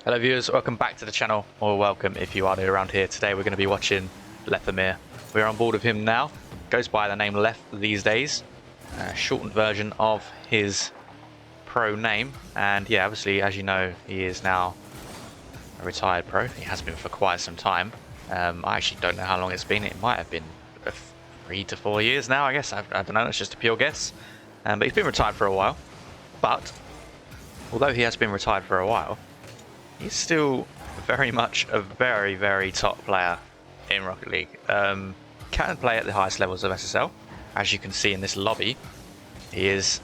Hello viewers, welcome back to the channel, or welcome if you are new around here. Today we're going to be watching Lethemir. We're on board with him now. Goes by the name Leth these days. Shortened version of his pro name. And yeah, obviously, as you know, he is now a retired pro. He has been for quite some time. I actually don't know how long it's been. It might have been 3 to 4 years now, I guess. I don't know, it's just a pure guess. But he's been retired for a while. But although he has been retired for a while, he's still very much a very top player in Rocket League. Can play at the highest levels of SSL. As you can see in this lobby, he is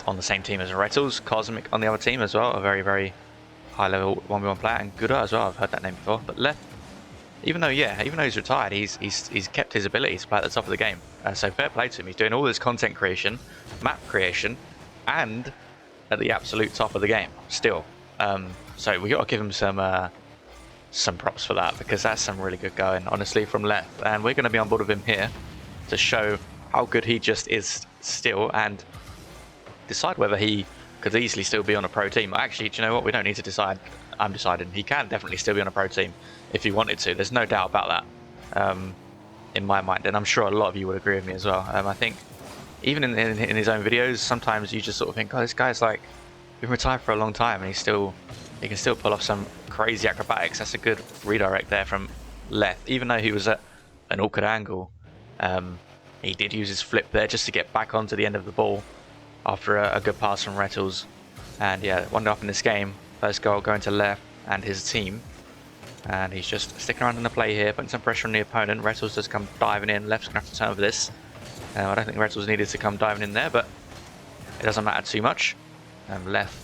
on the same team as Rettles, Cosmic on the other team as well, a very high level 1v1 player, and Guda as well. I've heard that name before. But Leth, even though he's retired, he's kept his ability to play at the top of the game. So fair play to him. He's doing all this content creation, map creation, and at the absolute top of the game still. So we got to give him some props for that, because that's some really good going, honestly, from Leth. And we're going to be on board with him here to show how good he just is still, and decide whether he could easily still be on a pro team. Actually, do you know what? We don't need to decide. I'm deciding he can definitely still be on a pro team if he wanted to. There's no doubt about that in my mind, and I'm sure a lot of you would agree with me as well. I think even in his own videos, sometimes you just sort of think, oh, this guy's like been retired for a long time, and he can still pull off some crazy acrobatics. That's a good redirect there from Leth. Even though he was at an awkward angle, he did use his flip there just to get back onto the end of the ball after a good pass from Rettles. And yeah, 1-0 up in this game. First goal going to Leth and his team. And he's just sticking around in the play here, putting some pressure on the opponent. Rettles does come diving in. Left's going to have to turn over this. I don't think Rettles needed to come diving in there, but it doesn't matter too much. Leth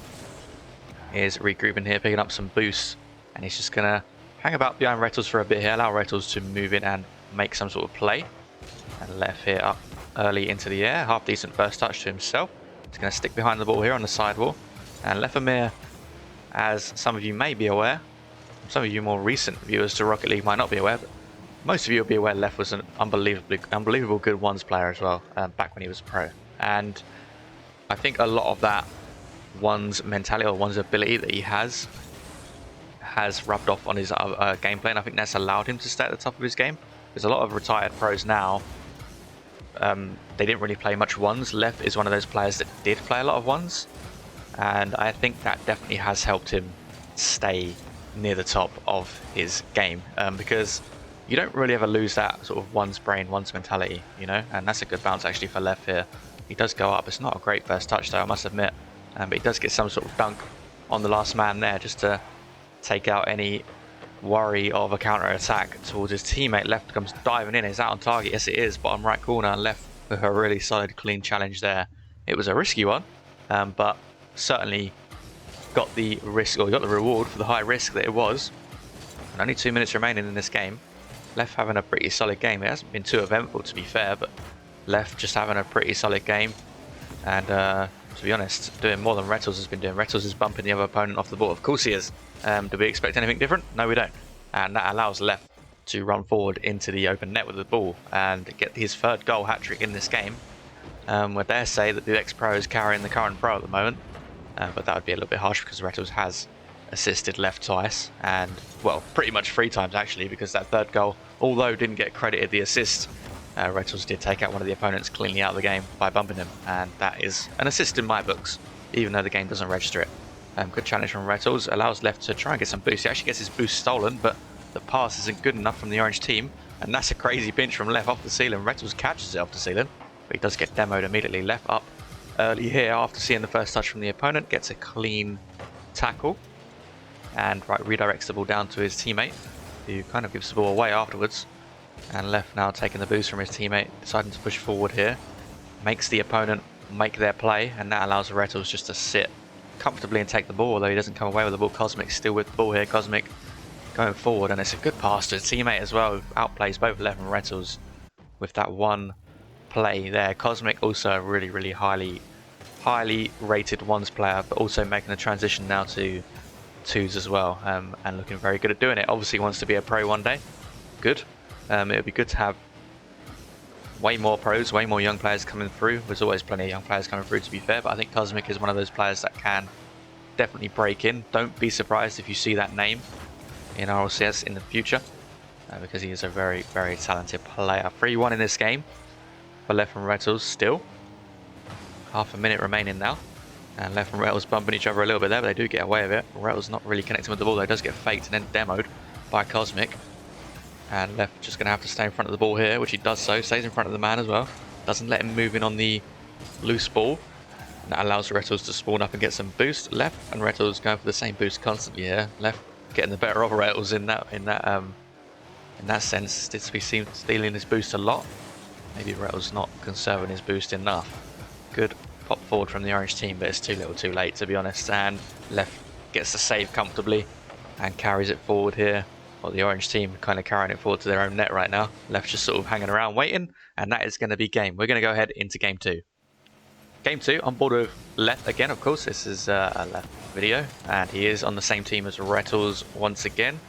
is regrouping here, picking up some boosts, and he's just going to hang about behind Rettles for a bit here, allow Rettles to move in and make some sort of play. And Leth here up early into the air, half decent first touch to himself. He's going to stick behind the ball here on the sidewall. And Lethemir, as some of you may be aware, some of you more recent viewers to Rocket League might not be aware, but most of you will be aware Leth was an unbelievable good ones player as well, back when he was a pro. And I think a lot of that one's mentality or one's ability that he has rubbed off on his gameplay, and I think that's allowed him to stay at the top of his game. There's a lot of retired pros now, they didn't really play much ones. Leth is one of those players that did play a lot of ones, and I think that definitely has helped him stay near the top of his game, because you don't really ever lose that sort of one's brain, one's mentality, you know. And that's a good bounce actually for Leth here. He does go up. It's not a great first touch though, I must admit. But he does get some sort of dunk on the last man there, just to take out any worry of a counter attack towards his teammate. Left comes diving in. Is that on target? Yes, it is. Bottom right corner. Left with a really solid, clean challenge there. It was a risky one, but certainly got the risk, or got the reward for the high risk that it was. And only 2 minutes remaining in this game. Left having a pretty solid game. It hasn't been too eventful, to be fair, but Left just having a pretty solid game. And to be honest, doing more than Rettles has been doing. Rettles is bumping the other opponent off the ball. Of course he is. Do we expect anything different? No, we don't. And that allows Leth to run forward into the open net with the ball and get his third goal hat-trick in this game. I dare say that the ex-pro is carrying the current pro at the moment. But that would be a little bit harsh, because Rettles has assisted Leth twice, and well, pretty much 3 times actually, because that third goal, although didn't get credited the assist, Rettles did take out one of the opponents cleanly out of the game by bumping him, and that is an assist in my books, even though the game doesn't register it. Good challenge from Rettles, allows Leth to try and get some boost. He actually gets his boost stolen, but the pass isn't good enough from the orange team, and that's a crazy pinch from Leth off the ceiling. Rettles catches it off the ceiling, but he does get demoed immediately. Leth up early here after seeing the first touch from the opponent, gets a clean tackle, and redirects the ball down to his teammate, who kind of gives the ball away afterwards. And Leth now taking the boost from his teammate, deciding to push forward here, makes the opponent make their play, and that allows Rettles just to sit comfortably and take the ball, although he doesn't come away with the ball. Cosmic still with the ball here. Cosmic going forward, and it's a good pass to his teammate as well, who outplays both Leth and Rettles with that one play there. Cosmic also a really highly rated ones player, but also making a transition now to twos as well, and looking very good at doing it. Obviously wants to be a pro one day. Good. It would be good to have way more pros, way more young players coming through. There's always plenty of young players coming through, to be fair, but I think Cosmic is one of those players that can definitely break in. Don't be surprised if you see that name in RLCS in the future, because he is a very, very talented player. 3-1 in this game for Left and Retals still. Half a minute remaining now. And Left and Retals bumping each other a little bit there, but they do get away with it. Retals not really connecting with the ball, though. He does get faked and then demoed by Cosmic. And Left just going to have to stay in front of the ball here, which he does so. Stays in front of the man as well. Doesn't let him move in on the loose ball. And that allows Retals to spawn up and get some boost. Left and Retals going for the same boost constantly here. Left getting the better of Retals in that sense. Still be seen stealing his boost a lot. Maybe Retals not conserving his boost enough. Good pop forward from the orange team, but it's too little too late, to be honest. And Left gets the save comfortably and carries it forward here. Well, the orange team kind of carrying it forward to their own net right now. Left just sort of hanging around waiting, and that is going to be game. We're going to go ahead into game 2. Game 2 on board with Left again, of course. This is a Left video, and he is on the same team as Retals once again.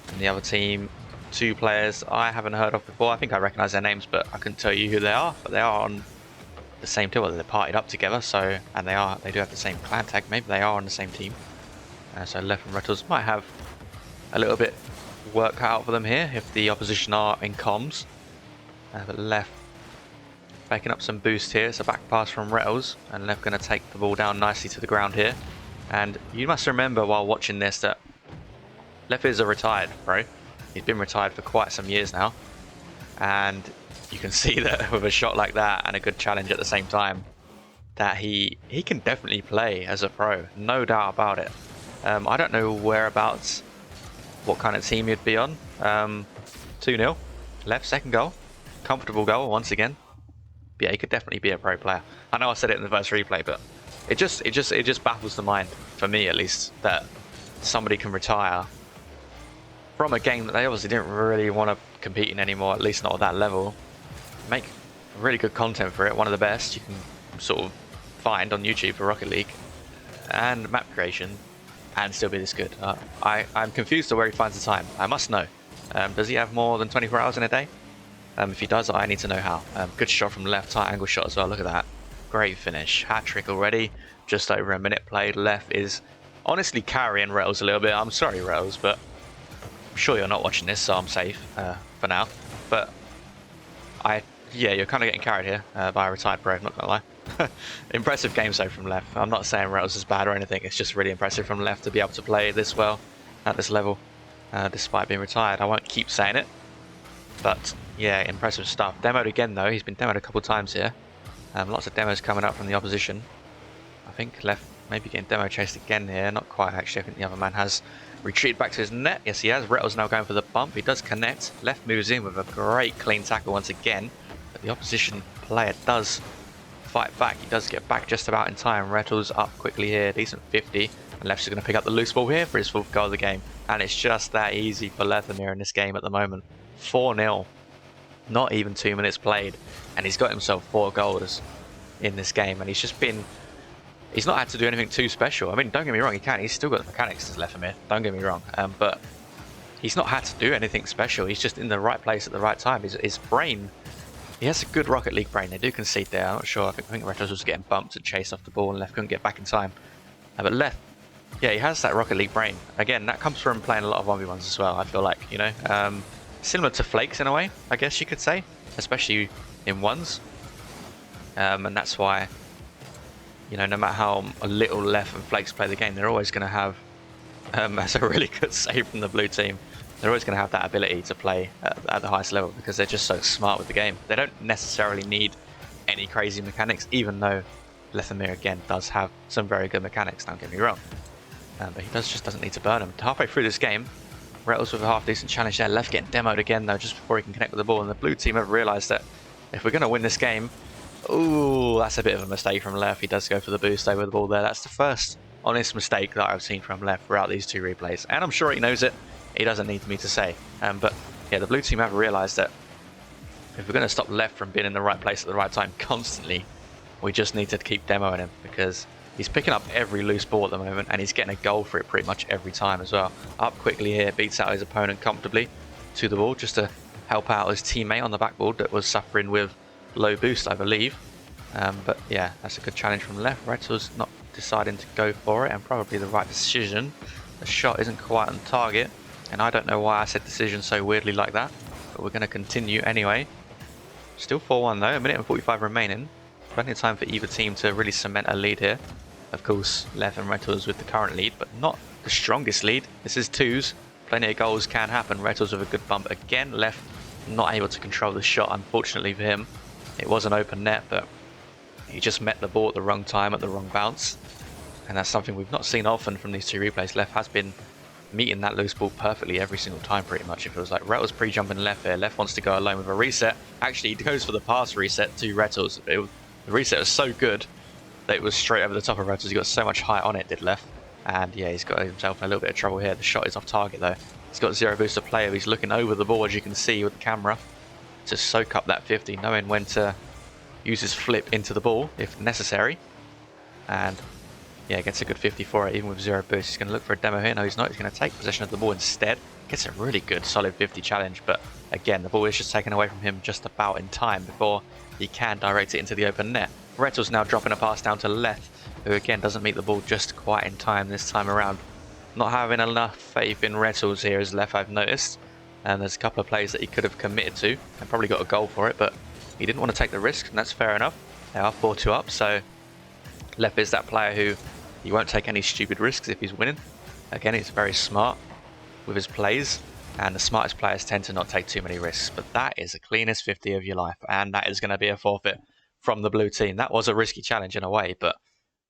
And the other team, 2 players I haven't heard of before. I think I recognise their names, but I couldn't tell you who they are. But they are on the same team. Well, they're partied up together, so and they do have the same clan tag. Maybe they are on the same team. So Left and Retals might have a little bit work cut out for them here if the opposition are in comms. But Left backing up some boost here. It's a back pass from Retals, and Left going to take the ball down nicely to the ground here. And you must remember while watching this that Left is a retired pro. He's been retired for quite some years now, and you can see that with a shot like that and a good challenge at the same time, that he can definitely play as a pro, no doubt about it. I don't know whereabouts, what kind of team he'd be on. 2-0, Left, second goal, comfortable goal once again. But yeah, he could definitely be a pro player. I know I said it in the first replay, but it just baffles the mind, for me at least, that somebody can retire from a game that they obviously didn't really want to compete in anymore, at least not at that level. Make really good content for it, one of the best you can sort of find on YouTube for Rocket League, and map creation, and still be this good. I'm confused to where he finds the time. I must know. Does he have more than 24 hours in a day? If he does, I need to know how. Good shot from Left, tight angle shot as well. Look at that. Great finish. Hat trick already. Just over a minute played. Left is honestly carrying Retals a little bit. I'm sorry, Retals, but I'm sure you're not watching this, so I'm safe for now. But yeah, you're kind of getting carried here by a retired pro, I'm not gonna lie. Impressive game so from Left. I'm not saying Retals is bad or anything. It's just really impressive from Left to be able to play this well at this level, despite being retired. I won't keep saying it, but yeah, impressive stuff. Demoed again though. He's been demoed a couple of times here. Lots of demos coming up from the opposition. I think Left maybe getting demo chased again here. Not quite actually. I think the other man has retreated back to his net. Yes, he has. Retals now going for the bump. He does connect. Left moves in with a great clean tackle once again. But the opposition player does fight back. He does get back just about in time. Retals up quickly here. Decent 50. And Left's going to pick up the loose ball here for his 4th goal of the game. And it's just that easy for Lethamyr in this game at the moment. 4-0. Not even 2 minutes played. And he's got himself 4 goals in this game. And he's not had to do anything too special. I mean, don't get me wrong, he can. He's still got the mechanics as Lethamyr. Don't get me wrong. But he's not had to do anything special. He's just in the right place at the right time. His brain, he has a good Rocket League brain. They do concede there. I'm not sure. I think Retals was getting bumped and chased off the ball, and Left couldn't get back in time. But Left, yeah, he has that Rocket League brain. Again, that comes from playing a lot of 1v1s as well, I feel like, you know. Similar to Flakes in a way, I guess you could say, especially in ones. And that's why, you know, no matter how little Left and Flakes play the game, they're always going to have, as a really good save from the blue team, they're always going to have that ability to play at the highest level because they're just so smart with the game. They don't necessarily need any crazy mechanics, even though Lethamyr again does have some very good mechanics, don't get me wrong. But he just doesn't need to burn them. Halfway through this game, Retals with a half decent challenge there. Left getting demoed again though, just before he can connect with the ball. And the blue team have realised that if we're going to win this game, ooh, that's a bit of a mistake from Left. He does go for the boost over the ball there. That's the first honest mistake that I've seen from Left throughout these 2 replays. And I'm sure he knows it. He doesn't need me to say. But yeah, the blue team have realised that if we're going to stop Left from being in the right place at the right time constantly, we just need to keep demoing him because he's picking up every loose ball at the moment and he's getting a goal for it pretty much every time as well. Up quickly here, beats out his opponent comfortably to the ball just to help out his teammate on the backboard that was suffering with low boost, I believe. But yeah, that's a good challenge from Left. Retals not deciding to go for it, and probably the right decision. The shot isn't quite on target, and I don't know why I said decision so weirdly like that, but we're going to continue anyway. Still 4-1 though, a minute and 45 remaining. Plenty of time for either team to really cement a lead here. Of course, Leth and Retals with the current lead, but not the strongest lead. This is twos. Plenty of goals can happen. Retals with a good bump again. Leth not able to control the shot, unfortunately for him. It was an open net, but he just met the ball at the wrong time, at the wrong bounce. And that's something we've not seen often from these two replays. Leth has been meeting that loose ball perfectly every single time, pretty much. It feels like Retals pre-jumping Leth here. Leth wants to go alone with a reset. Actually, he goes for the pass reset to Retals. The reset was so good that it was straight over the top of Retals. He got so much height on it, did Leth. And yeah, he's got himself in a little bit of trouble here. The shot is off target though. He's got zero boost to play. He's looking over the ball, as you can see with the camera, to soak up that 50, knowing when to use his flip into the ball if necessary. And yeah, gets a good 50 for it, even with zero boost. He's going to look for a demo here. No, he's not. He's going to take possession of the ball instead. Gets a really good, solid 50 challenge. But again, the ball is just taken away from him just about in time before he can direct it into the open net. Retals now dropping a pass down to Leth, who again doesn't meet the ball just quite in time this time around. Not having enough faith in Retals here as Leth, I've noticed. And there's a couple of plays that he could have committed to and probably got a goal for it, but he didn't want to take the risk, and that's fair enough. They are 4-2 up, so Leth is that player who he won't take any stupid risks if he's winning. Again, he's very smart with his plays, and the smartest players tend to not take too many risks. But that is the cleanest 50 of your life, and that is going to be a forfeit from the blue team. That was a risky challenge in a way, but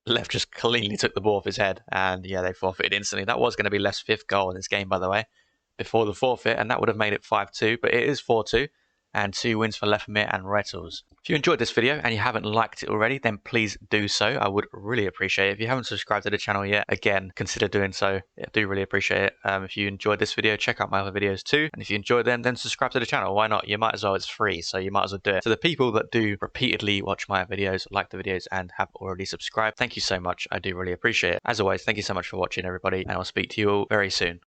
Leth just cleanly took the ball off his head, and yeah, they forfeited instantly. That was going to be Leth's 5th goal in this game, by the way, before the forfeit, and that would have made it 5-2, but it is 4-2. And 2 wins for Lethamyr and Retals. If you enjoyed this video and you haven't liked it already, then please do so. I would really appreciate it. If you haven't subscribed to the channel yet, again, consider doing so. I do really appreciate it. If you enjoyed this video, check out my other videos too. And if you enjoyed them, then subscribe to the channel. Why not? You might as well. It's free, so you might as well do it. To the people that do repeatedly watch my videos, like the videos, and have already subscribed, thank you so much. I do really appreciate it. As always, thank you so much for watching, everybody, and I'll speak to you all very soon.